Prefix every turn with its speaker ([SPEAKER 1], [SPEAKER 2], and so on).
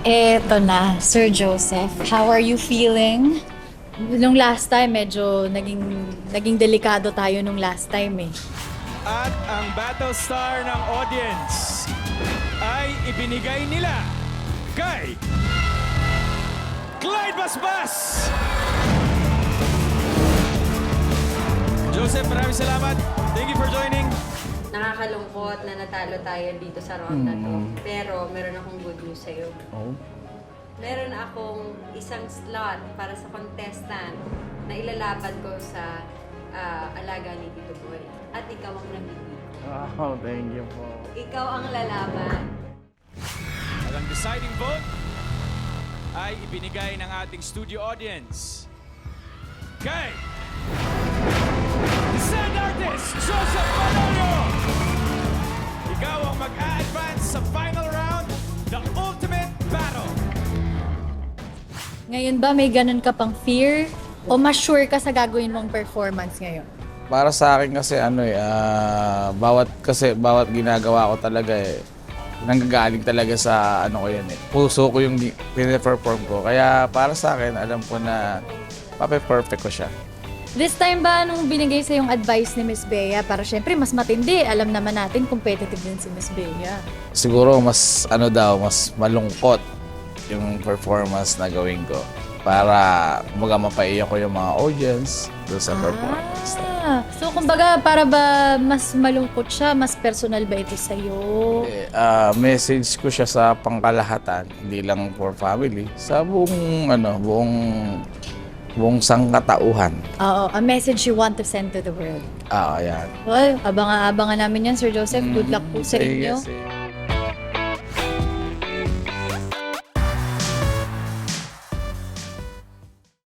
[SPEAKER 1] Eto na, Sir Joseph. How are you feeling? Nung last time, medyo naging delikado tayo nung last time eh.
[SPEAKER 2] At ang battle star ng audience ay ibinigay nila kay Clyde Basbas! Joseph, maraming salamat. Thank you for joining.
[SPEAKER 3] Nakakalungkot na natalo tayo dito sa round na to. Pero meron akong good news sa'yo.
[SPEAKER 4] Oh.
[SPEAKER 3] Meron akong isang slot para sa contestant na ilalaban ko sa alaga ni Tito Boy. At ikaw ang nabibig.
[SPEAKER 4] Oh, thank you po.
[SPEAKER 3] Ikaw ang lalaban.
[SPEAKER 2] At ang deciding vote ay ibinigay ng ating studio audience kay the Sand Artist, Joseph Manolo! Ikaw ang mag-a-advance sa final round, the ultimate battle.
[SPEAKER 1] Ngayon ba may ganun ka pang fear? O mas sure ka sa gagawin mong performance ngayon?
[SPEAKER 4] Para sa akin kasi bawat ginagawa ko talaga nanggagaling talaga sa ko yan eh. Puso ko yung pine-perform ko. Kaya para sa akin, alam ko na perfect ko siya.
[SPEAKER 1] This time ba, nung binigay sa yung advice ni Miss Bea, para syempre mas matindi, alam naman natin competitive din si Miss Bea.
[SPEAKER 4] Siguro mas mas malungkot yung performance na gawin ko. Para mapaiyak ko yung mga audience doon sa performance.
[SPEAKER 1] So kumbaga, para ba mas malungkot siya, mas personal ba ito sa'yo?
[SPEAKER 4] Message ko siya sa pangkalahatan, hindi lang for family, sa buong sangkatauhan.
[SPEAKER 1] Oo, a message you want to send to the world.
[SPEAKER 4] Ayan.
[SPEAKER 1] Well, abangan namin yan, Sir Joseph. Good luck po sa inyo.
[SPEAKER 4] Sige.